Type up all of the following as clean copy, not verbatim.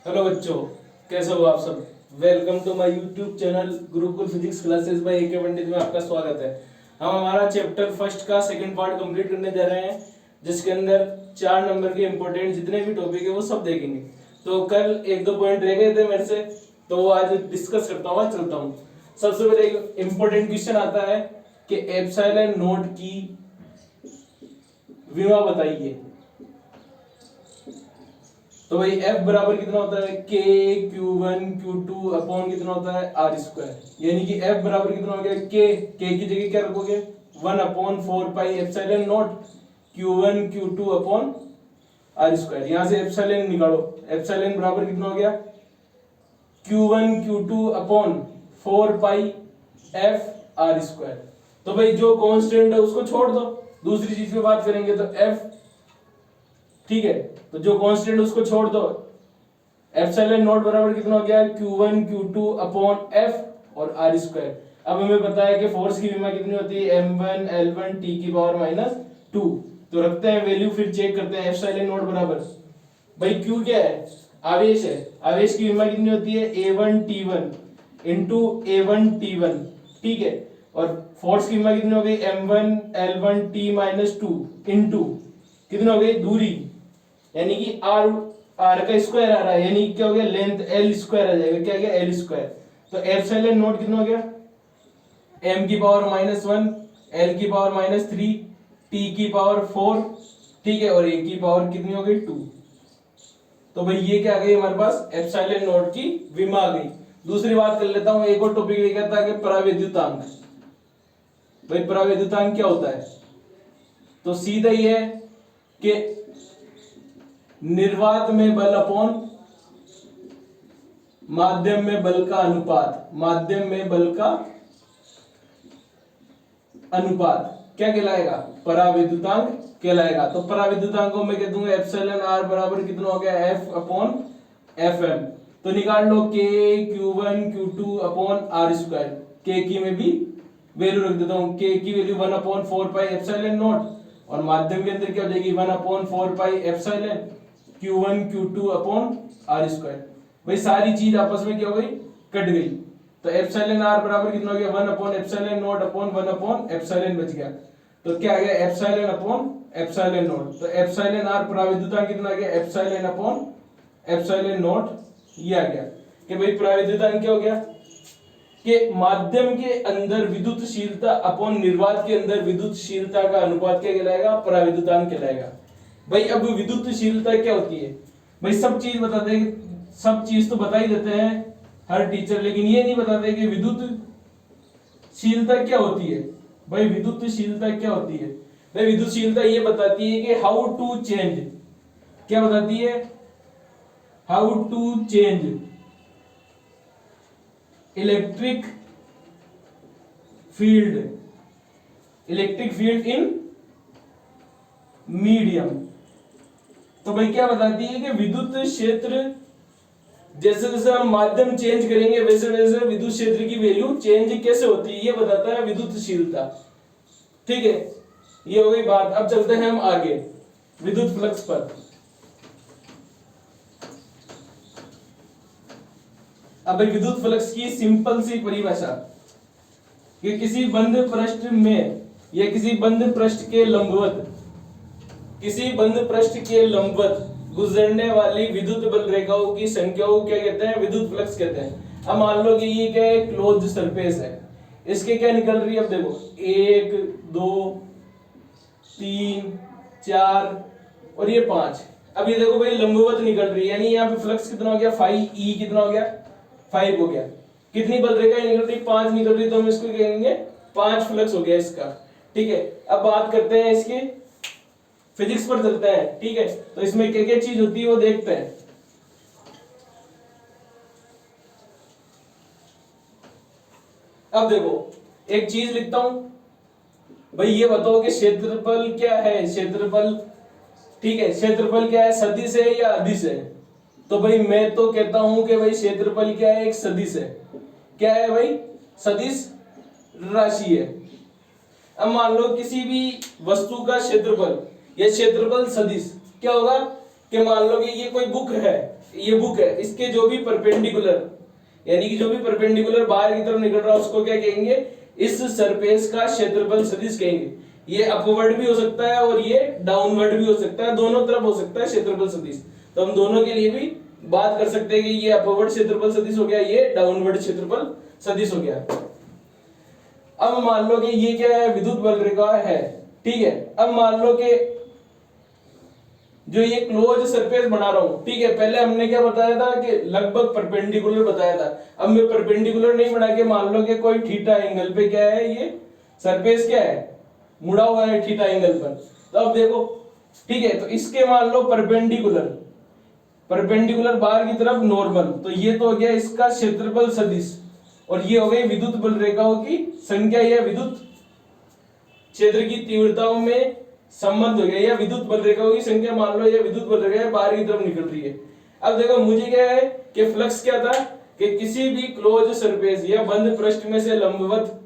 Hello बच्चों, कैसे हो आप सब। Welcome to my YouTube channel Gurukul physics classes by A K Pandit में आपका स्वागत है। हम हमारा चैप्टर फर्स्ट का सेकंड पार्ट कंप्लीट करने जा रहे हैं, जिसके अंदर 4 नंबर के इंपॉर्टेंट जितने भी टॉपिक है वो सब देखेंगे। तो कल एक दो पॉइंट रह गए थे मेरे से, तो वो आज डिस्कस करता हूँ, चलता हूँ। सबसे पहले एक इंपॉर्टेंट क्वेश्चन आता है कि एप्सिलॉन नोट की विमा बताइए। तो भाई F बराबर कितना होता है, K Q1 Q2 अपॉन कितना होता है R स्क्वायर। यानी कि F बराबर कितना हो गया, K की जगह क्या रखोगे 1/4 pi epsilon not Q1 Q2 upon R square. यहां से एप्सिलॉन निकालो, एप्सिलॉन बराबर कितना हो गया Q1 Q2 अपॉन 4 पाई F R स्क्वायर। तो भाई जो कांस्टेंट है उसको छोड़ दो, दूसरी चीज पे बात करेंगे। तो F, ठीक है, तो जो कांस्टेंट उसको छोड़ दो। एप्सिलॉन नॉट बराबर कितना हो गया Q1 Q2 अपॉन F और R स्क्वायर। अब हमें पता है कि फोर्स की विमा कितनी होती है m1 l1 t की पावर -2। तो रखते हैं वैल्यू, फिर चेक करते हैं। एप्सिलॉन नॉट बराबर भाई Q क्या है, आवेश है, आवेश की विमा कितनी होती है a1 t1 into a1 t1, ठीक है। और फोर्स की विमा कितनी हो गई m1 l1 t -2 इंटू कितनी हो गई दूरी, यानी कि आर, आर का स्क्वायर आ रहा है, यानी क्या हो गया लेंथ एल स्क्वायर आ जाएगा। क्या गया एल स्क्वायर। तो एप्सिलॉन नोट कितना हो गया m की पावर -1 l की पावर -3 t की पावर 4, ठीक है, और a की पावर कितनी हो गई 2। तो भाई ये क्या आ गई हमारे पास एप्सिलॉन नोट की विमा आ गई। दूसरी बात कर लेता हूं, एक और टॉपिक ये कहता है कि परावैद्युतांक। भाई परावैद्युतांक क्या होता है, तो सीधा ये है कि निर्वात में बल अपॉन माध्यम में बल का अनुपात, माध्यम में बल का अनुपात क्या कहलाएगा, परावैद्युतांक कहलाएगा। तो परावैद्युतांक को मैं कह दूंगा एप्सिलॉन आर बराबर कितना हो गया एफ अपॉन एफ एम। तो निकाल लो के Q1 Q2 upon r square. के की में भी वैल्यू रख देता हूं, के की वैल्यू 1/4 पाई एप्सिलॉन नॉट, और माध्यम के अंदर क्या हो जाएगी 1/4 pi epsilon Q1 Q2 upon r square. भाई सारी चीज आपस में क्या हो गई, कट गई। तो एप्सिलॉन आर बराबर कितना हो गया 1/एप्सिलॉन नॉट अपॉन 1/एप्सिलॉन बच गया। तो क्या आ गया एप्सिलॉन अपॉन एप्सिलॉन नॉट। तो एप्सिलॉन आर परावैद्युतांक कितना आ गया एप्सिलॉन अपॉन एप्सिलॉन नॉट। ये आ गया कि भाई परावैद्युतांक क्या हो गया कि माध्यम के अंदर विद्युतशीलता अपॉन निर्वात के अंदर विद्युतशीलता का अनुपात क्या कहलाएगा, परावैद्युतांक कहलाएगा। भाई अब विद्युतशीलता क्या होती है, भाई सब चीज बताते हैं, सब चीज तो बता ही देते हैं हर टीचर, लेकिन ये नहीं बताते कि विद्युतशीलता क्या होती है। भाई विद्युतशीलता क्या होती है, भाई विद्युतशीलता ये बताती है कि हाउ टू चेंज, क्या बताती है, how to change electric field, electric field in medium. तो भाई क्या बताती है कि विद्युत क्षेत्र, जैसे जैसे हम माध्यम चेंज करेंगे वैसे वैसे विद्युत क्षेत्र की वैल्यू चेंज कैसे होती है, ये बताता है विद्युतशीलता। ठीक है, ये हो गई बात। अब चलते हैं हम आगे विद्युत फ्लक्स पर। अब भाई विद्युत फ्लक्स की सिंपल सी परिभाषा कि किसी बंद पृष्ठ में या किसी बंद पृष्ठ के लंबवत, किसी बंद पृष्ठ के लंबवत गुजरने वाली विद्युत बल रेखाओं की संख्या को क्या कहते हैं, विद्युत फ्लक्स कहते हैं। अब मान लो कि ये क्या है, क्लोज्ड सरफेस है, इसके क्या निकल रही है, अब देखो 1 2 3 4 और ये 5। अब ये देखो भाई लंबवत निकल रही है, यानी यहाँ पे फ्लक्स कितना हो गया 5E, कितना हो गया 5 हो गया। कितनी बल रेखा निकल रही, 5 निकल रही, तो हम इसको कहेंगे 5 फ्लक्स हो गया इसका। ठीक है, अब बात करते हैं इसकी फिजिक्स पर चलते हैं। ठीक है, तो इसमें क्या क्या चीज होती है वो देखते हैं। अब देखो एक चीज लिखता हूं, भाई ये बताओ कि क्षेत्रफल क्या है, क्षेत्रफल, ठीक है, क्षेत्रफल क्या है, सदिश है या अदिश है। तो भाई मैं तो कहता हूं कि भाई क्षेत्रफल क्या है, एक सदिश है। क्या है भाई, सदिश राशि है। अब मान लो किसी भी वस्तु का क्षेत्रफल या क्षेत्रफल सदिश क्या होगा, कि मान लो कि ये कोई बुक है, ये बुक है, इसके जो भी परपेंडिकुलर यानी कि जो भी परपेंडिकुलर बाहर की तरफ निकल रहा है उसको क्या कहेंगे, इस सरफेस का क्षेत्रफल सदिश कहेंगे। ये अपवर्ड भी हो सकता है और ये डाउनवर्ड भी हो सकता है, दोनों तरफ हो सकता है क्षेत्रफल सदिश। तो हम दोनों के लिए भी बात कर सकते हैं कि ये अपवर्ड क्षेत्रफल सदिश हो गया, ये डाउनवर्ड क्षेत्रफल सदिश हो गया। अब मान लो कि ये क्या है, विद्युत बल रेखा है, ठीक है। अब मान लो कि जो ये क्लोज सरफेस बना रहा हूं, ठीक है, पहले हमने क्या बताया था कि लगभग परपेंडिकुलर बताया था। अब मैं परपेंडिकुलर नहीं बना के मान लो कि कोई थीटा एंगल पे क्या है, ये सरफेस क्या है, मुड़ा हुआ है थीटा एंगल पर। तो अब देखो, ठीक है, तो इसके मान लो परपेंडिकुलर बाहर की तरफ नॉर्मल, तो ये तो हो गया इसका क्षेत्रफल सदिश, और ये हो गई विद्युत बल रेखाओं की संख्या या विद्युत क्षेत्र की तीव्रताओं में संबंध हो गया, या विद्युत बल रेखाओं की संख्या मान लो, या विद्युत बल रेखा बाहर की तरफ निकल रही है। अब देखो मुझे क्या है कि फ्लक्स क्या था कि किसी भी क्लोज सरफेस या बंद पृष्ठ में से लंबवत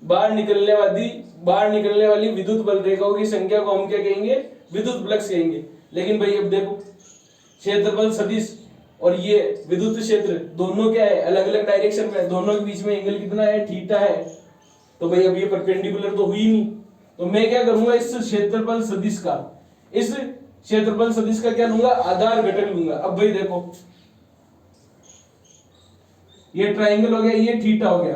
बाहर निकलने वाली विद्युत बल रेखाओं की संख्या को हम क्या कहेंगे, विद्युत फ्लक्स कहेंगे। लेकिन भाई अब देखो, क्षेत्रफल सदिश और ये विद्युत क्षेत्र दोनों क्या है, अलग अलग डायरेक्शन में, दोनों के बीच में एंगल कितना है, थीटा है। तो भाई अब ये परपेंडिकुलर तो हुई नहीं, तो मैं क्या करूंगा, इस क्षेत्रफल सदिश का क्या लूंगा, आधार घटक लूंगा। अब भाई देखो, ये ट्राइंगल हो गया, ये थीटा हो गया।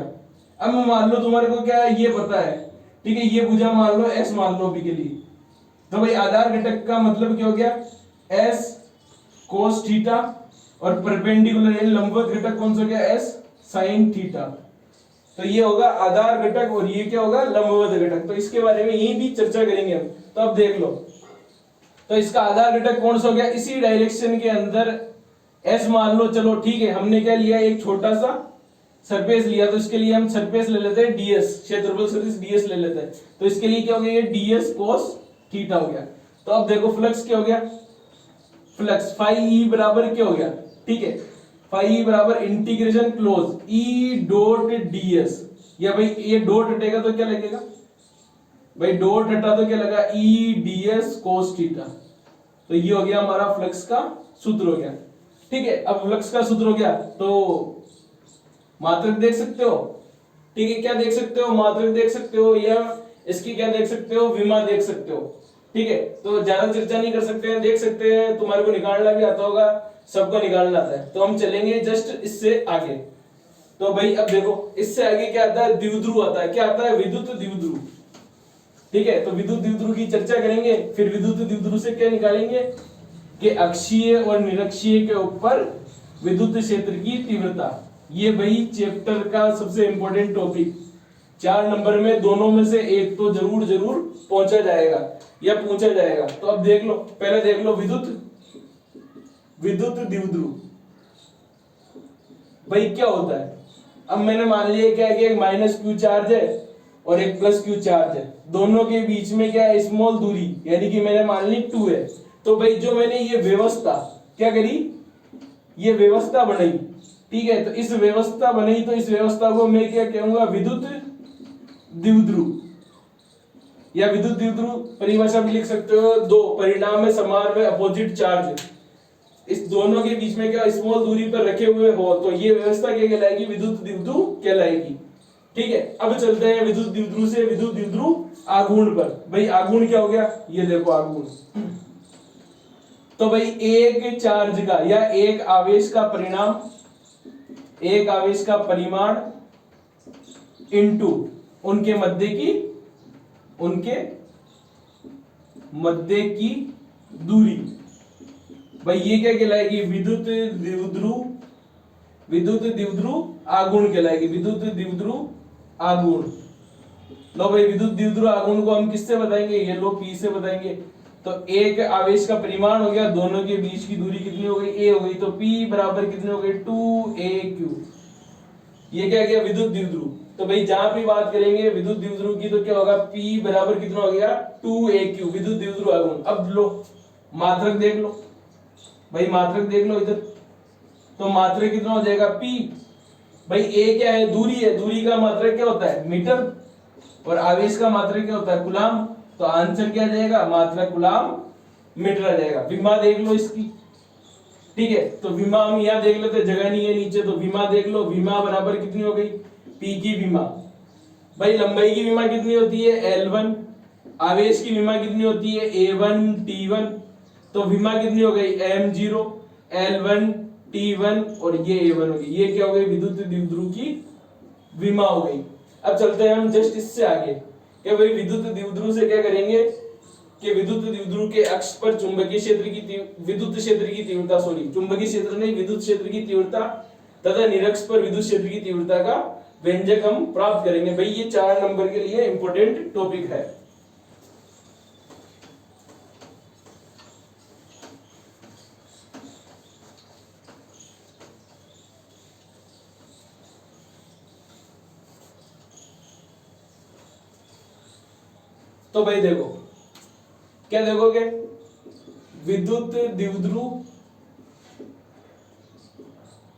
अब मान लो तुम्हारे को क्या है, ये पता है, ठीक है, ये भुजा मान लो एस मान लो अभी के लिए। तो भाई आधार घटक का मतलब क्या हो गया, एस कोस थीटा, और परपेंडिकुलर यानी लंबवत घटक कौन सा हो गया, एस साइन थीटा। तो ये होगा आधार घटक और ये क्या होगा, लंबवत घटक। तो इसके बारे में यही भी चर्चा करेंगे हम। तो अब देख लो, तो इसका आधार घटक कौन सा हो गया, इसी डायरेक्शन के अंदर एस मान लो। चलो ठीक है, हमने क्या लिया, एक छोटा सा सरफेस लिया, तो इसके लिए हम सरफेस ले लेते हैं डीएस, क्षेत्रफल सदिश डीएस ले लेते हैं। तो इसके लिए क्या हो गया, ये डीएस कोस थीटा हो गया। तो अब देखो फ्लक्स क्या हो गया, फ्लक्स फाई ई बराबर क्या हो गया, ठीक है, फाई ई बराबर integration close E dot DS. या भाई ये डॉट हटेगा तो क्या लगेगा, भाई डॉट हटा तो क्या लगा, ई डीएस कोस थीटा। तो ये हो गया हमारा फ्लक्स का सूत्र हो गया, ठीक है। अब फ्लक्स का सूत्र हो गया, तो मात्रक देख सकते हो, ठीक है, क्या देख सकते हो, मात्रक देख सकते हो, या इसकी क्या देख सकते हो, विमा देख सकते हो, ठीक है। तो ज्यादा चर्चा नहीं कर सकते हैं, देख सकते हैं, तुम्हारे को निकालना भी आता होगा, सबको निकालना आता है। तो हम चलेंगे जस्ट इससे आगे। तो भाई अब देखो, इससे आगे क्या आता है, द्विध्रुव आता है। क्या आता है, विद्युत द्विध्रुव, ठीक है। तो विद्युत द्विध्रुव की चर्चा करेंगे, फिर विद्युत द्विध्रुव से क्या निकालेंगे कि अक्षीय और निरक्षीय के ऊपर विद्युत क्षेत्र की तीव्रता। ये भाई चैप्टर का सबसे इंपॉर्टेंट टॉपिक, 4 नंबर में दोनों में से एक तो जरूर जरूर पहुंचा जाएगा या पूछा जाएगा। तो अब देख लो, पहले देख लो विद्युत द्विध्रुव भाई क्या होता है। अब मैंने मान लिया क्या है कि एक माइनस क्यू चार्ज है और एक प्लस क्यू चार्ज है, दोनों के बीच में क्या है, स्मॉल दूरी, यानी कि मैंने मान ली 2 है। तो भाई जो मैंने ये व्यवस्था क्या करी, ये व्यवस्था बनाई, ठीक है। तो इस व्यवस्था बनाई, तो इस व्यवस्था को मैं क्या कहूंगा, विद्युत द्विध्रुव। या विद्युत द्विध्रुव परिभाषा भी लिख सकते हो, दो परिणाम में समान में अपोजिट चार्ज, इस दोनों के बीच में क्या स्मॉल दूरी पर रखे हुए हो, तो ये व्यवस्था क्या कहलाएगी, विद्युत द्विध्रुव कहलाएगी, ठीक है। अब चलते हैं विद्युत द्विध्रुव से विद्युत द्विध्रुव आघूर्ण पर। भाई आघूर्ण क्या हो गया, ये देखो आघूर्ण, तो भाई एक चार्ज का या एक आवेश का परिणाम, एक आवेश का परिमाण इनटू उनके मध्य की दूरी, भाई ये क्या कहलाएगी, विद्युत द्विध्रुव आघूर्ण कहलाएगी, विद्युत द्विध्रुव आघूर्ण। लो भाई विद्युत द्विध्रुव आघूर्ण को हम किससे बताएंगे, ये लो पी से बताएंगे। तो एक आवेश का परिमाण हो गया, दोनों के बीच की दूरी कितनी हो गई, ए हो गई, तो पी बराबर कितनी हो गई, 2a3। ये क्या गया, विद्युत द्विध्रुव। तो भाई जहां भी बात करेंगे विद्युत द्विध्रुव की, तो क्या होगा, P बराबर कितना हो गया, 2a3 विद्युत द्विध्रुव आघूर्ण। अब लो मात्रक देख लो, भाई मात्रक देख लो इधर, तो मात्रक कितना हो जाएगा, P। भाई a क्या है, दूरी है, दूरी का मात्रक क्या होता है, मीटर, और आवेश का मात्रक क्या होता है, कूलाम। तो आंसर क्या जाएगा, मात्रक कूलाम मीटर आ जाएगा। विमा देख लो इसकी, ठीक है, तो विमा हम यहाँ देख लेते, जगह नहीं है नीचे, तो विमा देख लो, विमा बराबर कितनी हो गई, पी की विमा। भाई लंबाई की विमा कितनी होती है, L1, आवेश की विमा कितनी होती है, A1 T1, तो विमा कितनी हो गई, M0 L1 T1 और ये A1 हो गई। ये क्या हो गई, विद्युत द्विध्रुव की विमा हो गई। अब चलते हैं हम जस्ट इससे आगे, कि भाई विद्युत द्विध्रुव से क्या करेंगे कि विद्युत द्विध्रुव के अक्ष पर चुंबकीय क्षेत्र की विद्युत क्षेत्र की तीव्रता, सॉरी चुंबकीय क्षेत्र नहीं, विद्युत क्षेत्र की तीव्रता तथा निरक्ष पर विद्युत क्षेत्र की तीव्रता का व्यंजक हम प्राप्त करेंगे। भाई ये 4 नंबर के लिए इंपॉर्टेंट टॉपिक है। तो भाई देखो क्या देखोगे, विद्युत द्विध्रुव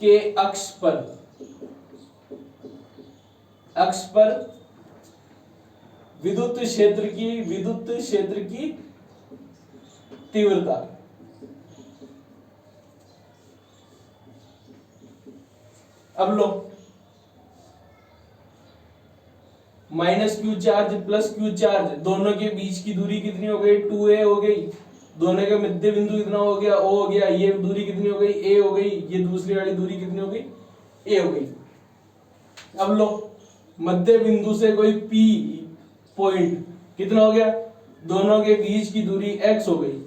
के अक्ष पर विद्युत क्षेत्र की तीव्रता, अब लो minus Q charge plus Q charge, दोनों के बीच की दूरी कितनी हो गई, 2a हो गई। दोनों का मध्य बिंदु कितना हो गया, O हो गया। ये दूरी कितनी हो गई, a हो गई। ये दूसरी वाली दूरी कितनी हो गई, a हो गई। अब लो मध्य बिंदु से कोई P पॉइंट कितना हो गया, दोनों के बीच की दूरी x हो गई,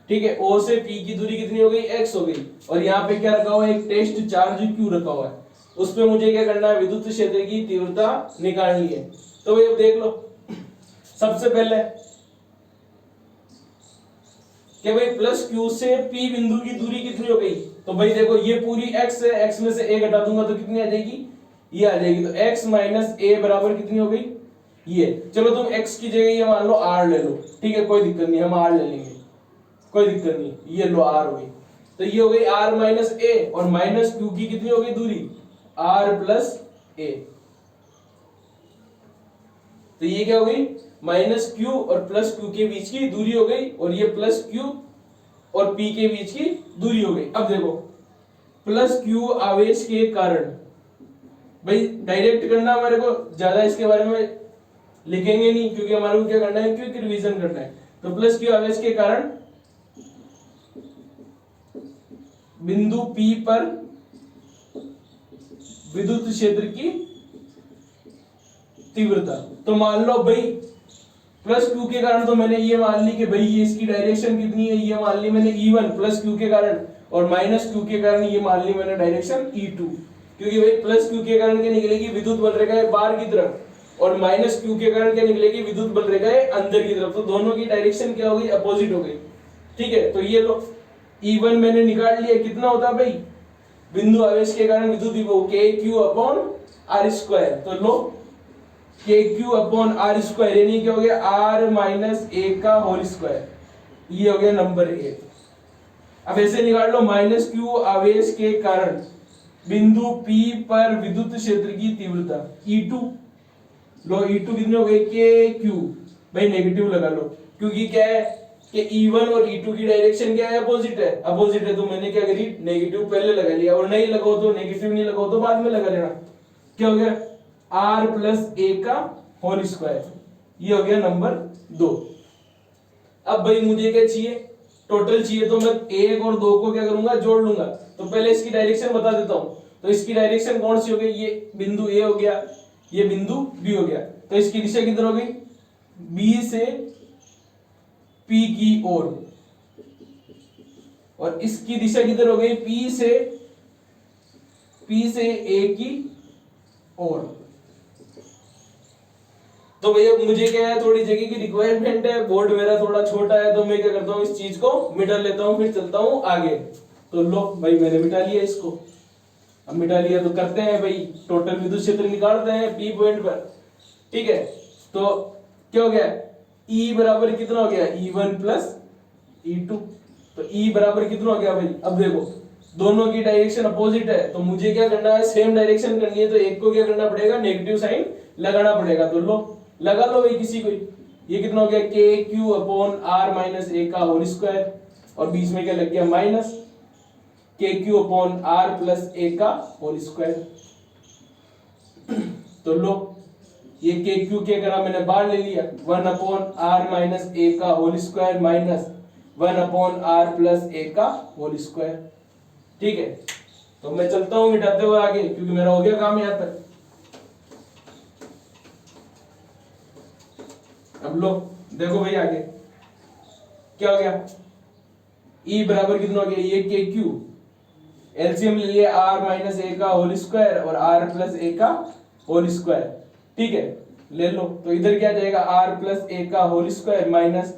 ठीक है। O से P की दूरी कितनी हो गई, x हो गई। और यहाँ पे क्या रखा हुआ है, एक टेस्ट चार्ज Q रखा हुआ है। उस पे मुझे क्या करना है, विद्युत क्षेत्र की तीव्रता निकालनी है। तो भाई अब देख लो, सबसे पहले कि भाई प्लस क्यू से पी बिंदु की दूरी कितनी हो गई, तो भाई देखो ये पूरी x है, x में से a घटा दूंगा तो कितनी आ जाएगी, ये आ जाएगी। तो x माइनस a बराबर कितनी हो गई, ये। चलो तुम x की जगह ये मान लो r ले लो, ठीक है, कोई दिक्कत नहीं, हम r ले लेंगे, कोई दिक्कत नहीं, ये लो r हो गई। तो ये हो गई r माइनस a, और माइनस q की कितनी हो गई दूरी, r प्लस a। तो ये क्या हो गई, माइनस q और प्लस q के बीच की दूरी हो गई, और ये प्लस q और p के बीच की दूरी हो गई। अब देखो प्लस q आवेश के कारण, भाई डायरेक्ट करना हमारे को, ज्यादा इसके बारे में लिखेंगे नहीं, क्योंकि हमारे को क्या करना है, क्विक रिवीजन करना है। तो प्लस q आवेश के कारण बिंदु P पर विद्युत क्षेत्र की तीव्रता। तो मान लो भाई प्लस क्यू के कारण, तो मैंने ये मान ली कि भाई ये इसकी डायरेक्शन कितनी है, ये मान ली मैंने E1 प्लस क्यू के कारण, और माइनस क्यू के कारण ये मान ली मैंने डायरेक्शन E2। क्योंकि भाई प्लस क्यू के कारण क्या निकलेगी, विद्युत बल रेखा है बाहर की तरफ, और माइनस क्यू के कारण क्या निकलेगी, विद्युत बल रेखा है अंदर की तरफ। तो दोनों की डायरेक्शन क्या हो गई, अपोजिट हो गई, ठीक है। तो ये लो E1 मैंने निकाल लिया, कितना होता है भाई, बिंदु आवेश के कारण विद्युत विभव KQ अपॉन R स्क्वायर। तो लो KQ अपॉन R स्क्वायर, यानी क्या हो गया, R माइनस a का होल स्क्वायर, ये हो गया नंबर 1। अब ऐसे निकाल लो, माइनस Q आवेश के कारण बिंदु P पर विद्युत क्षेत्र की तीव्रता E2। लो E2 कितनी हो गई, KQ, भाई नेगेटिव लगा लो, क्योंकि क्या है कि E1 और E2 की डायरेक्शन क्या है, अपोजिट है, अपोजिट है। तो मैंने क्या करी, नेगेटिव पहले लगा लिया, और नहीं लगाओ तो नेगेटिव नहीं लगाओ तो बाद में लगा लेना। क्या हो गया, R प्लस a का होल स्क्वायर, ये हो गया नंबर 2। अब भाई मुझे क्या चाहिए, टोटल चाहिए, तो मैं 1 और 2 को क्या करूंगा, जोड़ लूंगा। तो पहले इसकी डायरेक्शन बता देता हूं। तो इसकी डायरेक्शन कौन सी हो गई, ये बिंदु A हो गया, ये बिंदु B हो गया। तो इसकी दिशा किधर हो गई, B से P की ओर, और इसकी दिशा किधर हो गई, P से A की ओर। तो भैया मुझे क्या है, थोड़ी जगह की रिक्वायरमेंट है, बोर्ड मेरा थोड़ा छोटा है, तो मैं क्या करता हूँ, इस चीज को मिटा लेता हूँ, फिर चलता हूँ आगे। तो लो भाई मैंने मिटा लिया इसको। अब मिटा लिया तो करते हैं भाई, टोटल विद्युत क्षेत्र निकालते हैं P पॉइंट पर, ठीक है। तो क्या हो गया, E बराबर कितना हो गया, E1 प्लस E2। तो E बराबर कितना हो गया भाई, अब देखो दोनों की डायरेक्शन अपोजिट है, तो मुझे क्या करना है, सेम डायरेक्शन करनी है। तो एक को क्या करना पड़ेगा, नेगेटिव साइन लगाना पड़ेगा। तो लो लगा लो भाई किसी को, ये कितना हो गया के q upon are minus A का होल स्क्वायर, और बीच में क्या लग गया माइनस के q upon R plus A का होल स्क्वायर। तो लो ये के क्यू के अगर मैंने बाहर ले लिया, 1 अपॉन आर माइनस ए का whole square minus 1 upon R plus A का होल स्क्वायर। ठीक है, तो मैं चलता हूं मिटाते हुए आगे, क्योंकि मेरा हो गया काम यहां तक। अब लो देखो भाई आगे क्या हो गया, E बराबर कितना हो गया, ये के क्यू, एलसीएम ले लिया आर माइनस ए का होल स्क्वायर और आर प्लस ए का होल स्क्वायर। ठीक है, ले लो, तो इधर क्या जाएगा आर प्लस ए का whole square minus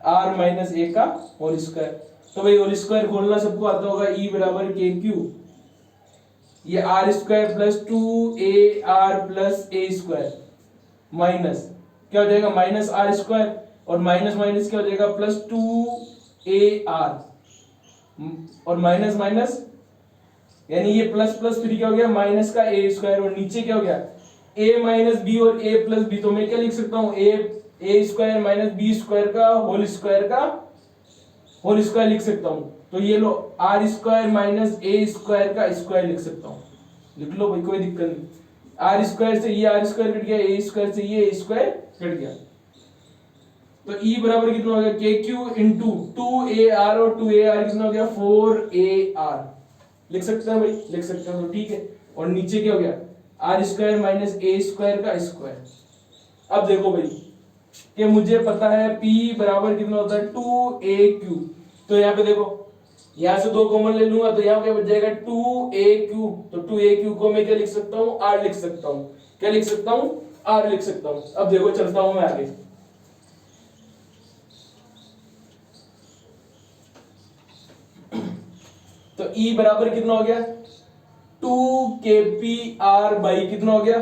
R minus A का होल स्क्वायर। तो भाई होल स्क्वायर खोलना सबको आता होगा, ई बराबर के क्यू, ये r square plus 2 r plus ए स्क्वायर माइनस क्या हो जाएगा माइनस आर स्क्वायर, और माइनस माइनस क्या हो जाएगा प्लस 2 आर, और माइनस माइनस यानी ये प्लस प्लस फिर क्या हो गया माइनस का ए स्क्वायर, और नीचे क्या हो गया ए माइनस बी और ए प्लस बी। तो मैं क्या लिख सकता हूँ A square minus B square का होल स्क्वायर लिख सकता हूँ। तो ये लो आर स्क्वायर माइनस ए स्क्वायर का स्क्वायर लिख सकता हूँ, लिख लो भाई कोई दिक्कत नहीं। आर स्क्वायर से ये आर स्क्वायर कट गया, ए स्क्वायर से ये ए स्क्वायर कट गया। तो ई बराबर कितना हो गया के क्यू इंटू 2 और 2 कितना हो गया 4 लिख सकते हैं भाई, लिख सकते हैं, तो ठीक है। और नीचे क्या हो गया आर स्क्वायर माइनस ए स्क्वायर का स्क्वायर। अब देखो भाई कि मुझे पता है P बराबर कितना होता है 2AQ, तो यहाँ पे देखो यहाँ से 2 कॉमन ले लूंगा, तो यहाँ क्या बच जाएगा 2AQ। तो 2AQ को मैं क्या लिख सकता हूँ R लिख सकता हूँ, क्या लिख सकता हूँ R लिख सकता हूँ। अब देखो चलता हूं मैं आगे, तो E बराबर कितना हो गया 2KPR बाई कितना हो गया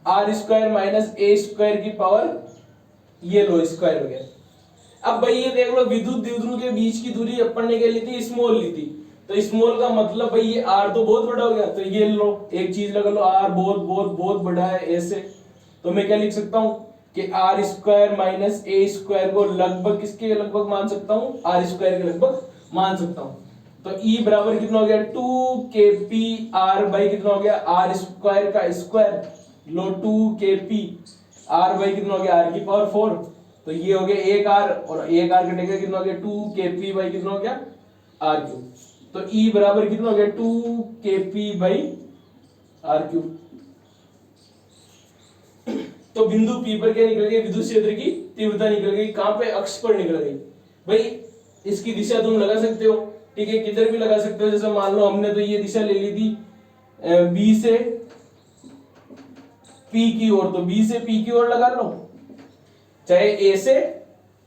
आर स्क्वायर माइनस ए स्क्वायर की पावर ये लो स्क्वायर हो गया। अब भाई ये देख लो विद्युत द्विध्रुव के बीच की दूरी अपन ने क्या ली थी स्मॉल ली थी, तो स्मॉल का मतलब भाई ये आर तो बहुत बड़ा हो गया, तो ये लो एक चीज लगा लो आर बहुत बहुत बहुत बड़ा है ऐसे। तो मैं क्या लिख सकता हूँ कि आर स्क्वायर माइनस ए स्क्वायर को लगभग किसके लगभग मान सकता हूँ आर स्क्वायर के लगभग मान सकता हूँ। तो E बराबर कितना हो गया 2KPR बाई कितना हो गया आर स्क्वायर का स्क्वायर, लो 2KPR बाई कितना हो गया आर की पावर 4, तो ये हो गया एक आर और एक आर कटेगा कितना हो गया 2KP बाई कितना हो गया आर क्यूब। तो E बराबर कितना हो गया 2KP बाई आर क्यूब। तो बिंदु P पर क्या निकल गई विद्युत क्षेत्र की तीव्रता निकल गई, कहां पे अक्ष पर निकल गई भाई। इसकी दिशा तुम लगा सकते हो, ठीक है, किधर भी लगा सकते हो। जैसे मान लो हमने तो ये दिशा ले ली थी B से P की ओर, तो B से P की ओर लगा लो, चाहे A से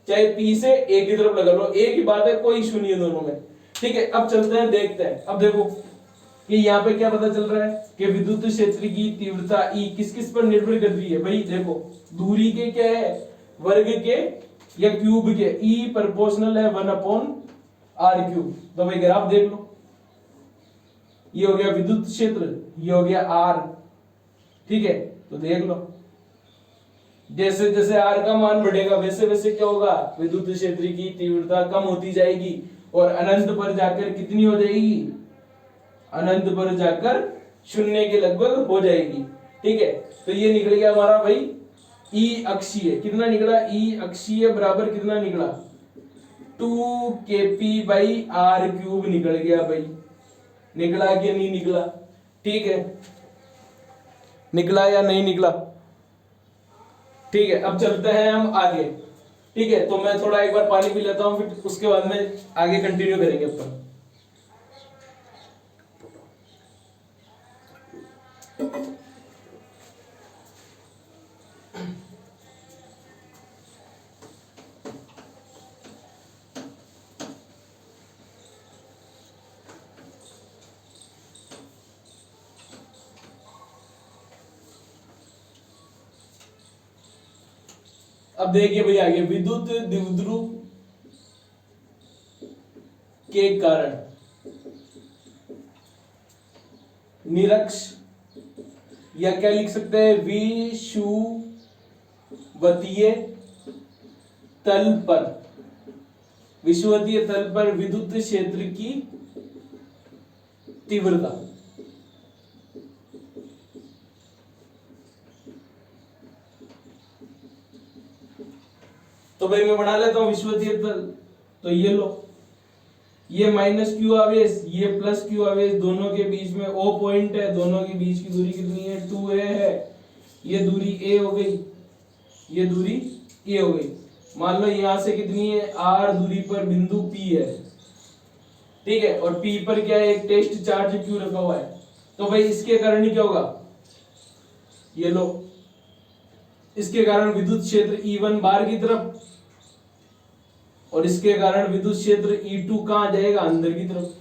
चाहे P से A की तरफ लगा लो, एक ही बात है, कोई इशू नहीं है दोनों में, ठीक है। अब चलते हैं देखते हैं। अब देखो कि यहाँ पे क्या पता चल रहा है कि विद्युत क्षेत्र की तीव्रता E किस किस पर निर्भर कर रही है भाई। देखो दूरी के क्या है वर्ग के या क्यूब के, E प्रोपोर्शनल है 1/r क्यूब। तो भाई ग्राफ देख लो, ये हो गया विद्युत क्षेत्र, ये हो गया R, ठीक है। तो देख लो जैसे जैसे R का मान बढ़ेगा वैसे वैसे क्या होगा विद्युत क्षेत्र की तीव्रता कम होती जाएगी और अनंत पर जाकर कितनी हो जाएगी, अनंत पर जाकर 0 के लगभग हो जाएगी, ठीक है। तो ये निकल गया हमारा भाई E अक्षीय, कितना निकला E अक्षीय बराबर कितना निकला 2KP/r क्यूब निकल गया भाई। निकला कि नहीं निकला, ठीक है, निकला या नहीं निकला, ठीक है। अब चलते हैं हम आगे, ठीक है। तो मैं थोड़ा एक बार पानी पी लेता हूं, फिर उसके बाद में आगे कंटिन्यू करेंगे अपन। अब देखिए भैया आगे विद्युत द्विध्रुव के कारण निरक्ष या क्या लिख सकते हैं विषुवतीय तल पर, विषुवतीय तल पर विद्युत क्षेत्र की तीव्रता। तो भाई मैं बना लेता हूं विषुवतीय तल। तो ये लो, ये माइनस क्यू आवेश, ये प्लस क्यू आवेश, दोनों के बीच में ओ पॉइंट है, दोनों के बीच की दूरी कितनी है 2a है। ये दूरी a हो गई, ये दूरी a हो गई। मान लो यहां से कितनी है r दूरी पर बिंदु p है, ठीक है, और p पर क्या है एक टेस्ट चार्ज q रखा हुआ है। तो भाई इसके कारण क्या होगा, ये लो, इसके कारण विद्युत क्षेत्र E1 बाहर की तरफ, और इसके कारण विद्युत क्षेत्र E2 कहां जाएगा अंदर की तरफ,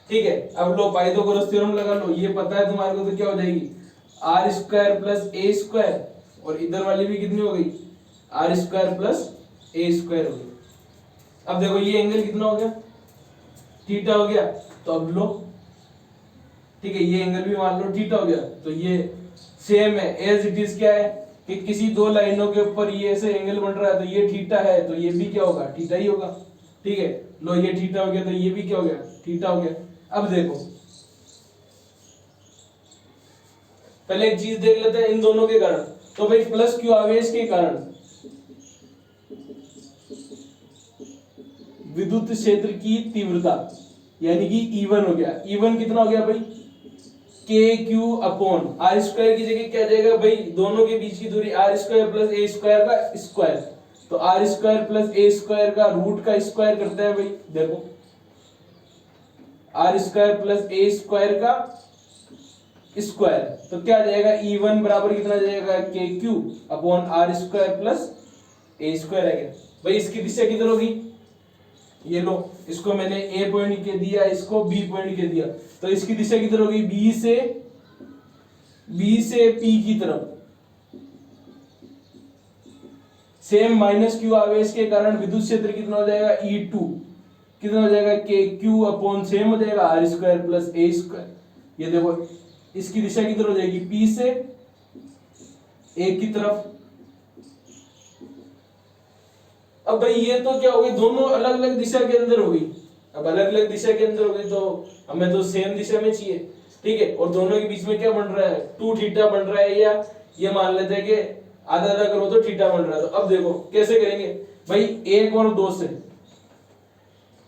ठीक है। अब लो पाइथागोरस थ्योरम लगा लो, ये पता है तुम्हारे को, तो क्या हो जाएगी आर स्क्वायर प्लस ए स्क्वायर, और इधर वाली भी कितनी हो गई आर स्क्वायर प्लस ए स्क्वायर हो गई। अब देखो ये एंगल कितना हो गया थीटा हो गया। तो अब लो, ठीक है, ये एंगल भी मान लो थीटा हो गया। तो ये सेम है एज इट इज, क्या है कि किसी दो लाइनों के ऊपर ये ऐसे एंगल बन रहा है, तो ये थीटा है, तो ये भी क्या होगा थीटा ही होगा, ठीक है। लो ये थीटा हो गया, तो ये भी क्या हो गया थीटा हो गया। अब देखो पहले एक चीज देख लेते हैं इन दोनों के कारण। तो भाई प्लस क्यू आवेश के कारण विद्युत क्षेत्र की तीव्रता यानी कि E1 हो गया। E1 कितना हो गया भाई के क्यू अपॉन आर स्क्वायर की जगह क्या जाएगा भाई, दोनों के बीच की दूरी आर स्क्वायर प्लस ए स्क्वायर का स्क्वायर। तो आर स्क्वायर प्लस ए स्क्वायर का रूट का स्क्वायर करता है भाई, देखो आर स्क्वायर प्लस ए स्क्वायर का स्क्वायर, तो क्या आ जाएगा E1 बराबर कितना जाएगा के q upon r square plus ए स्क्वायर है क्या भाई। इसकी दिशा किधर होगी, ये लो, इसको मैंने ए पॉइंट के दिया, इसको बी पॉइंट के दिया, तो इसकी दिशा किधर होगी बी से पी की तरफ। सेम माइनस क्यू आवेश के कारण विद्युत क्षेत्र कितना हो जाएगा E2 कितना हो जाएगा के क्यू अपॉन सेम हो जाएगा आर स्क्वायर प्लस ए स्क्वायर। ये देखो इसकी दिशा किधर हो जाएगी पी से ए की तरफ। अब भाई ये तो क्या हो गई दोनों अलग अलग दिशा के अंदर हो गई। अब अलग अलग दिशा के अंदर हो गई तो हमें तो सेम दिशा में चाहिए, ठीक है। और दोनों के बीच में क्या बन रहा है 2 थीटा बन रहा है, या ये मान लेते हैं कि आधा आधा करो तो थीटा बन रहा है। तो अब देखो कैसे करेंगे भाई, 1 और 2 से,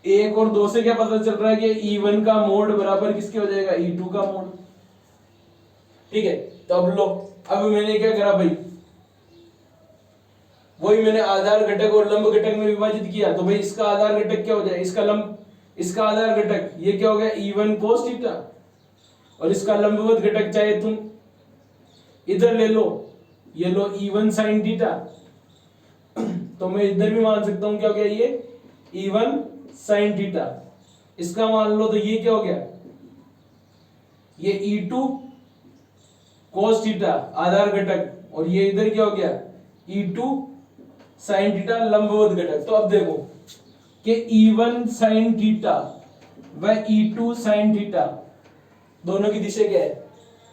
1 और 2 से क्या पता चल रहा है कि E1 का मोड बराबर किसके हो जाएगा E2 का मोड, ठीक है। तो अब लो, अब मैंने क्या करा भाई, वही मैंने आधार घटक और लंब घटक में विभाजित किया। तो भाई इसका आधार घटक क्या हो जाए, इसका लंब, इसका आधार घटक ये क्या हो गया E1 cos थीटा, और इसका लंबवत घटक चाहे तुम इधर ले लो, ये लो E1 sin थीटा। तो मैं इधर भी मान सकता हूं क्या हो गया ये E1 sin थीटा। इसका मान लो तो ये क्या हो गया ये E2 cos थीटा आधार घटक, और ये इधर क्या हो गया E2 sin थीटा लंबवत घटक। तो अब देखो कि E1 sin थीटा व E2 sin थीटा दोनों की दिशा क्या है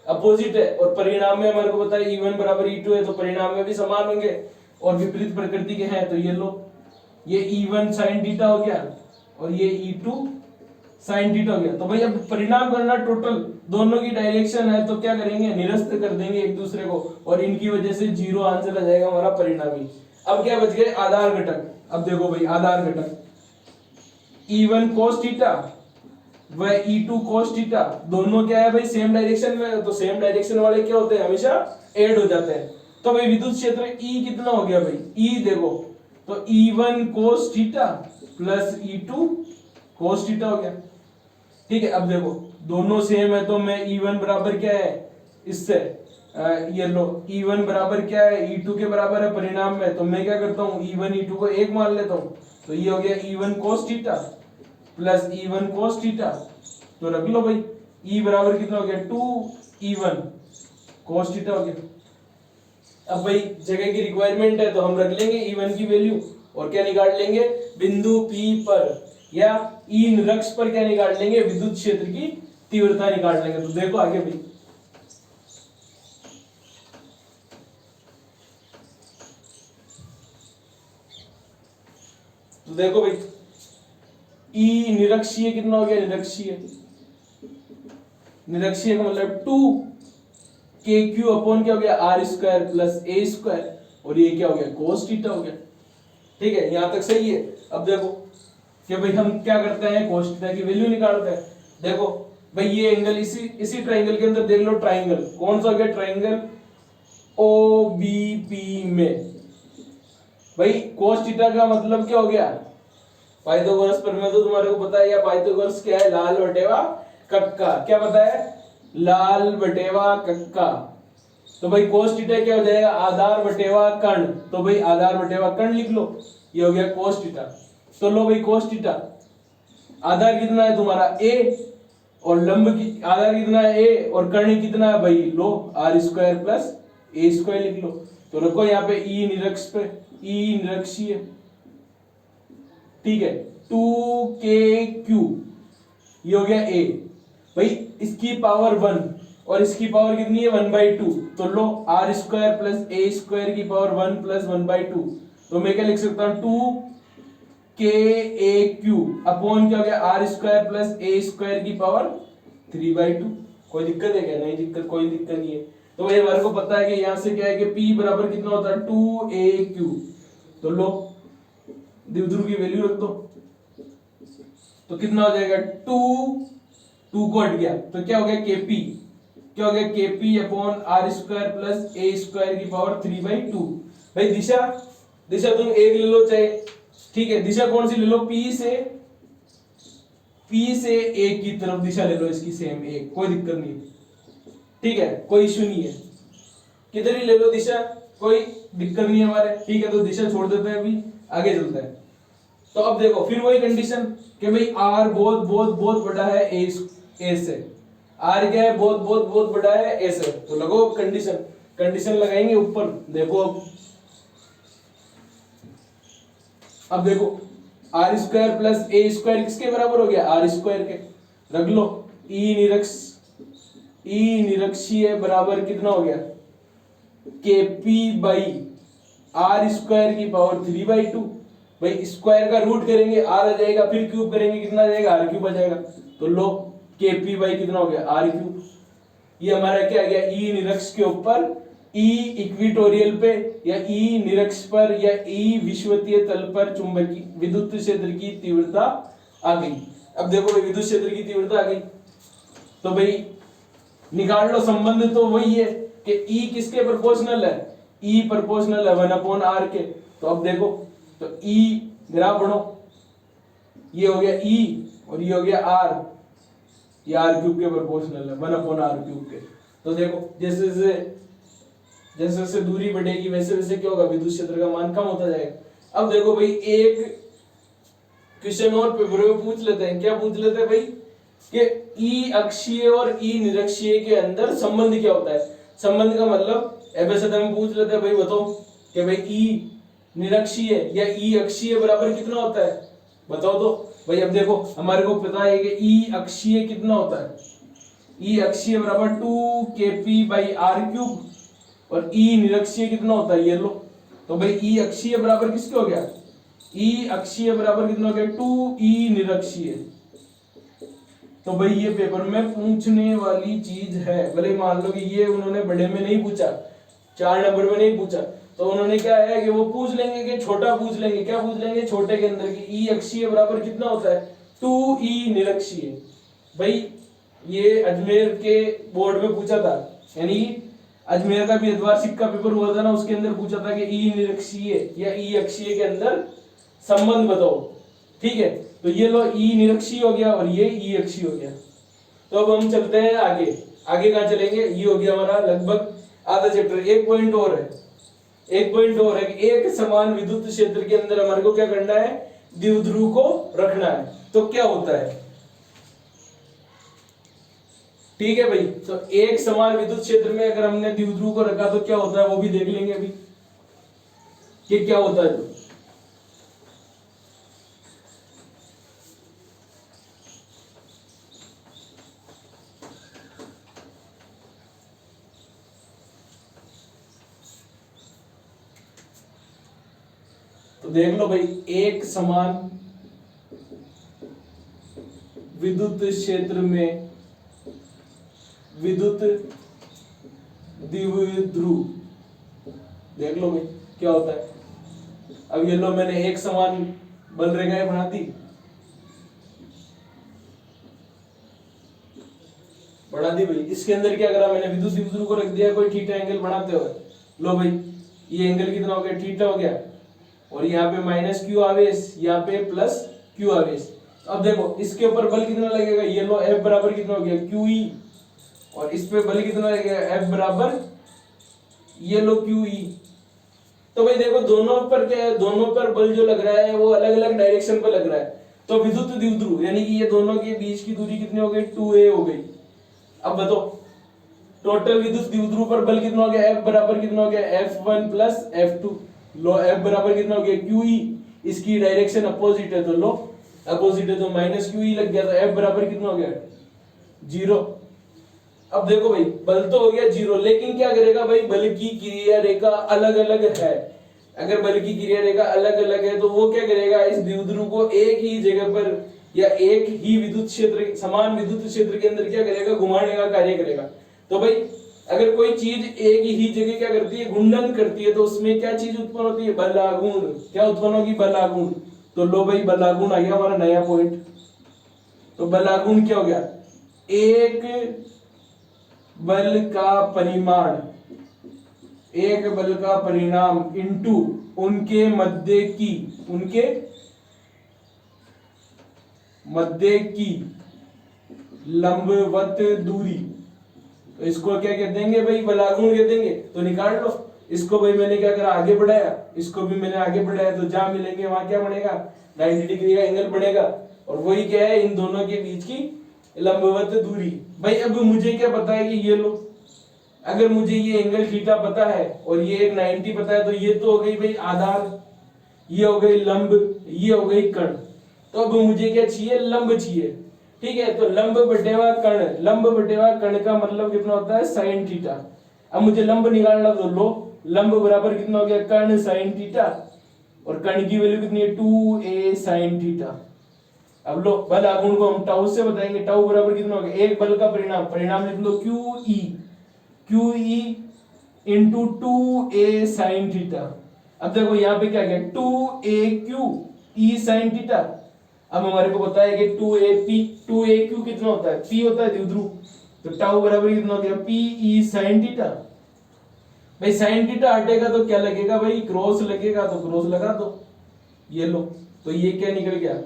अपोजिट है, और परिणाम में हमारे को पता है E1 बराबर E2 है, तो परिणाम में भी समान होंगे और विपरीत प्रकृति के हैं। तो ये लो, ये E1 sin थीटा हो गया और ये E2 sin थीटा हो गया। तो भाई अब परिणाम करना टोटल दोनों की डायरेक्शन है, तो क्या करेंगे निरस्त कर देंगे एक दूसरे को, और इनकी वजह से 0 आंसर आ जाएगा हमारा परिणामी। अब क्या बच गए आधार घटक। अब देखो भाई आधार घटक E1 cos थीटा व E2 cos थीटा दोनों क्या है भाई सेम डायरेक्शन में, तो सेम डायरेक्शन वाले क्या होते हैं हमेशा ऐड हो जाते हैं। तो भाई विद्युत क्षेत्र E कितना हो गया भाई, E देखो तो E1 cos theta plus E2 cos theta हो गया, ठीक है। अब देखो दोनों सेम है, तो मैं E1 बराबर क्या है इससे ये लो E1 बराबर क्या है E2 के बराबर है परिणाम में, तो मैं क्या करता हूँ E1 E2 को एक मान लेता हूँ। तो ये हो गया E1 cos theta plus E1 cos theta, तो रख लो भाई E बराबर कितना हो गया 2E1 cos थीटा हो गया। अब भाई जगह की रिक्वायरमेंट है तो हम रख लेंगे E1 की वैल्यू, और क्या निकाल लेंगे बिंदु P पर या E निरक्ष पर क्या निकाल लेंगे विद्युत क्षेत्र की तीव्रता निकाल लेंगे। तो देखो आगे भाई तो देखो भाई ई निरक्षीय कितना हो गया, निरक्षीय, निरक्षीय का मतलब 2 के क्यू अपॉन क्या हो गया, आर स्क्वायर प्लस ए स्क्वायर, और ये क्या हो गया, कोस थीटा हो गया। ठीक है, यहां तक सही है। अब देखो कि भाई हम क्या करते हैं, कोस थीटा की वैल्यू निकालते हैं। देखो भाई ये एंगल, इसी ट्राइंगल के अंदर देख लो, ट्राइंगल कौन सा हो गया, ट्राइंगल ओ बी पी में भाई कोस थीटा का मतलब क्या हो गया, पाइथागोरस प्रमेय तो तुम्हारे को पता है, या पाइथागोरस क्या है, लाल बटेवा कक्का, क्या पता है, लाल बटेवा कक्का। तो भाई कोस थीटा क्या हो जाएगा, आधार बटेवा कर्ण, तो भाई आधार बटेवा कर्ण लिख लो, ये हो गया कोस थीटा। तो लो भाई कोस थीटा, आधार कितना है तुम्हारा a, और लंब की आधार कितना है a, और कर्ण कितना है भाई, लो आर स्क्वायर प्लस ए स्क्वायर लिख लो। तो रखो यहाँ पे ई निरक्ष पे, ई निरक्षीय, ठीक है, 2kq, ये हो गया a, भाई इसकी पावर 1 और इसकी पावर कितनी है, 1/2, तो लो आर स्क्वायर प्लस ए स्क्वायर की पावर 1 प्लस 1/2, तो मैं क्या लिख सकता हूं, 2kaq अपॉन क्या हो गया, आर स्क्वायर प्लस ए स्क्वायर की पावर 3/2। कोई दिक्कत है क्या, नहीं दिक्कत, कोई दिक्कत नहीं है। तो ये हमारे को पता है कि यहां से क्या है कि p बराबर कितना होता है, 2aq, तो लो द्विध्रुव की वैल्यू रख दो, तो कितना हो जाएगा, 2 को हट गया तो क्या हो गया, kp, क्या हो गया, kp upon r square plus ए स्क्वायर की पावर 3/2। भाई दिशा, दिशा तुम एक ले लो चाहे, ठीक है, दिशा कौन सी ले लो, P से A की तरफ दिशा ले लो, इसकी सेम एक, कोई दिक्कत नहीं, ठीक है, कोई इशू नहीं है, किधर ही ले लो दिशा, कोई दिक्कत नहीं है हमारे, ठीक है। तो दिशा छोड़ देते हैं, अभी आगे चलते हैं। तो अब देखो फिर वही कंडीशन कि भाई R बहुत बहुत बहुत बड़ा है A से, R क्या है, बहुत बहुत बहुत बड़ा है A से, तो लगो कंडीशन, कंडीशन लगाएंगे ऊपर। देखो अब देखो आर स्क्वायर प्लस ए स्क्वायर किसके बराबर हो गया, आर स्क्वायर के, रख लो ई निरक्षीय बराबर कितना हो गया, kp बाई आर स्क्वायर की पावर 3/2। भाई स्क्वायर का रूट करेंगे आर आ जाएगा, फिर क्यूब करेंगे कितना आ जाएगा, आर क्यूब आ जाएगा। तो लो kp बाई कितना हो गया, आर क्यूब। ये हमारा क्या आ गया, ई निरक्ष के ऊपर, ई इक्विटोरियल पे या ई निरक्ष पर या ई विषुवतीय तल पर चुंबकीय विद्युत क्षेत्र की तीव्रता आ गई। अब देखो भाई विद्युत क्षेत्र की तीव्रता आ गई, तो भाई निकाल लो संबंध, तो वही है कि ई किसके प्रोपोर्शनल है, ई प्रोपोर्शनल है 1/r के। तो अब देखो, तो ई ग्राफ बढ़ो, ये हो गया ई और ये हो गया आर, ये आर क्यूब के प्रोपोर्शनल है 1/r क्यूब के। तो देखो जैसे जैसे जैसे दूरी बढ़ेगी वैसे वैसे क्या होगा, विद्युत क्षेत्र का मान कम होता जाएगा। अब देखो भाई एक क्वेश्चन और पेपर में पूछ लेते हैं, क्या पूछ लेते हैं भाई, कि ई अक्षीय और ई निरक्षीय के अंदर संबंध क्या होता है। संबंध का मतलब ऐसे हम पूछ लेते हैं, भाई बताओ कि भाई ई निरक्षीय या ई अक्षीय बराबर कितना होता है, बताओ तो भाई। अब देखो हमारे को पता है कि ई अक्षीय कितना होता है, ई अक्षीय बराबर 2kp/r क्यूब, और ई निरक्षीय कितना होता है, ये लो। तो भाई ई अक्षीय बराबर किसके हो गया, ई अक्षीय बराबर कितना हो गया, 2e निरक्षीय। तो भाई ये पेपर में पूछने वाली चीज है, भले मान लो कि ये उन्होंने बड़े में नहीं पूछा, 4 नंबर में नहीं पूछा, तो उन्होंने क्या है कि वो पूछ लेंगे कि छोटा पूछ लेंगे, क्या पूछ लेंगे, छोटे के अंदर की ई अक्षीय बराबर कितना होता है, 2e निरक्षीय। भाई ये अजमेर के बोर्ड में पूछा था, यानी अजमेर का भी द्विवार्षिक का पेपर हुआ था ना, उसके अंदर पूछा था कि ई निरक्षीय या ई अक्षीय के अंदर संबंध बताओ, ठीक है। तो ये लो ई निरक्षीय हो गया और ये ई अक्षीय हो गया। तो अब हम चलते हैं आगे, आगे कहां चलेंगे, ये हो गया हमारा लगभग आधा चैप्टर। एक पॉइंट और है, एक पॉइंट और है कि एक समान विद्युत क्षेत्र के अंदर हमारे को क्या करना है, द्विध्रुव को रखना है। तो क्या होता है, ठीक है भाई। तो एक समान विद्युत क्षेत्र में अगर हमने द्विध्रुव को रखा तो क्या होता है, वो भी देख लेंगे अभी कि क्या होता है। तो देख लो भाई, एक समान विद्युत क्षेत्र में विद्युत द्विध्रुव, देख लो भाई क्या होता है। अब ये लो, मैंने एक समान बल रेखाएं बना दी, भाई। इसके अंदर क्या करा मैंने, विद्युत द्विध्रुव को रख दिया कोई थीटा एंगल बनाते हुए। लो भाई, ये एंगल कितना हो गया, थीटा हो गया, और यहाँ पे माइनस क्यू आवेश, यहाँ पे प्लस क्यू आवेश। अब देखो इसके ऊपर बल कितना लगेगा, ये लो F बराबर कितना हो गया QE, और इस पे बल कितना लगेगा F बराबर ये लो QE। तो भाई देखो दोनों पर क्या है, दोनों पर बल जो लग रहा है वो अलग अलग डायरेक्शन पर लग रहा है। तो विद्युत द्विध्रुव यानी कि ये दोनों के बीच की दूरी कितनी हो गई, 2a हो गई। अब बताओ टोटल विद्युत द्विध्रुव पर बल कितना हो गया, F बराबर कितना हो गया, F1 प्लस F2। लो F बराबर कितना हो गया QE, इसकी डायरेक्शन अपोजिट है तो लो अपोजिट है तो माइनस QE लग गया, तो F बराबर कितना हो गया 0। अब देखो भाई बल तो हो गया 0, लेकिन क्या करेगा भाई, बल की क्रिया रेखा अलग अलग है। अगर बल की क्रिया रेखा अलग अलग है तो वो क्या करेगा, इस द्विध्रुव को एक ही जगह पर या एक ही विद्युत क्षेत्र, समान विद्युत क्षेत्र के अंदर क्या करेगा, घुमाने का कार्य करेगा। तो भाई अगर कोई चीज एक ही जगह क्या करती है, घूर्णन करती है, तो उसमें क्या चीज उत्पन्न होती है, बलागुण। क्या उत्पन्न होगी, बलागुण। तो लो भाई बलागुण आ गया हमारा नया पॉइंट। तो बलागुण क्या हो गया, एक बल का परिमाण, एक बल का परिणाम इनटू उनके मध्य की लंबवत दूरी। तो इसको क्या कह देंगे भाई, बलागुण कह देंगे। तो निकाल लो इसको भाई, मैंने क्या करा, आगे बढ़ाया, इसको भी मैंने आगे बढ़ाया, तो जहां मिलेंगे वहां क्या बनेगा, 90 डिग्री का एंगल बनेगा। और वही क्या है, इन दोनों के बीच की लंबवत दूरी। भाई अब मुझे क्या पता है कि ये लो, अगर मुझे ये एंगल थीटा पता है और ये एक 90 पता है, तो ये तो हो गई भाई आधार, ये हो गई लंब, ये हो गई कण। तो अब मुझे क्या चाहिए, लंब चाहिए। ठीक है, तो लंब बटेवा कण, लंब बटेवा कण का मतलब कितना होता है, साइन थीटा। अब मुझे लंब निकालना, तो लो लंब बराबर कितना हो गया, कण साइन थीटा, और कण की वैल्यू कितनी है, 2a साइन थीटा। अब लो बल आघूर्ण को हम टाउ से बताएंगे, टाउ बराबर कितना हो गया, एक बल का परिणाम लिख लो QE into 2a sine theta. अब देखो यहाँ पे क्या 2aq e साइन थीटा। अब हमारे को पता है कि 2aq कितना होता है, p होता है द्विध्रुव, तो टाउ बराबर कितना हो गया, pe साइन थीटा। भाई साइन थीटा हटेगा तो क्या लगेगा भाई, क्रॉस लगेगा, तो क्रॉस लगा दो। ये लो, तो ये क्या निकल गया,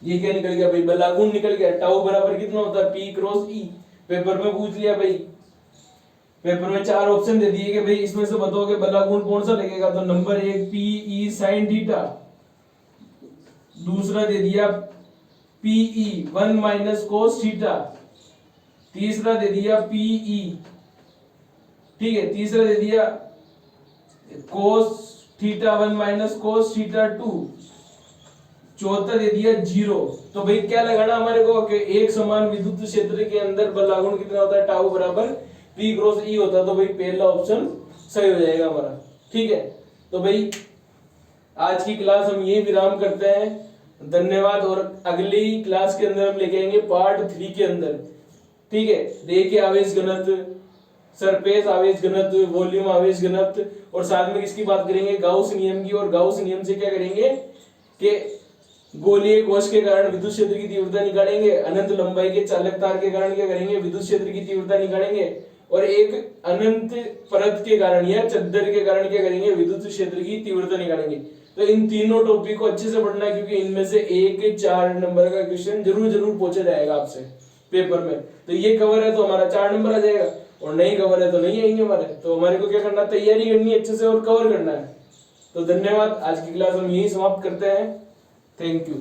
ये क्या निकल गया भाई, बलागुण निकल गया। टाउ बराबर कितना होता है, p क्रॉस e। पेपर में पूछ लिया भाई, पेपर में 4 ऑप्शन दे दिए कि भाई इसमें से बताओगे बलागुण कौन सा लगेगा, तो नंबर 1 PE sin थीटा, दूसरा दे दिया PE 1 माइनस cos थीटा, तीसरा दे दिया PE, ठीक है, तीसरा दे दिया cos theta 1 minus cos theta 2, चौथा दे दिया 0। तो भाई क्या लगाना हमारे को कि एक समान विद्युत क्षेत्र के अंदर बलागुण कितना होता है, टाउ बराबर P क्रॉस E होता है। तो भाई पहला ऑप्शन सही हो जाएगा हमारा। ठीक है, तो भाई आज की क्लास हम ये विराम करते हैं। धन्यवाद। और अगली क्लास के अंदर हम लेके आएंगे पार्ट 3 के अंदर। ठीक है, रेखीय आवेश घनत्व, सरफेस आवेश घनत्व, वॉल्यूम आवेश घनत्व, और साथ में किसकी बात करेंगे, गाउस नियम की। और गाउस नियम से क्या करेंगे कि गोलीय कोश के कारण विद्युत क्षेत्र की तीव्रता निकालेंगे, अनंत लंबाई के चालक तार के कारण क्या करेंगे, विद्युत क्षेत्र की तीव्रता निकालेंगे, और एक अनंत परत के कारण या चद्दर के कारण क्या करेंगे, विद्युत क्षेत्र की तीव्रता निकालेंगे। तो इन तीनों टॉपिक को अच्छे से पढ़ना है, क्योंकि इनमें से 1-4 नंबर का क्वेश्चन जरूर पूछा जाएगा आपसे पेपर में। तो ये कवर है तो हमारा 4 नंबर आ जाएगा, और नहीं कवर है तो नहीं आएंगे हमारे। तो हमारे को क्या करना, तैयारी करनी है अच्छे से और कवर करना है। तो धन्यवाद, आज की क्लास हम यही समाप्त करते हैं। Thank you.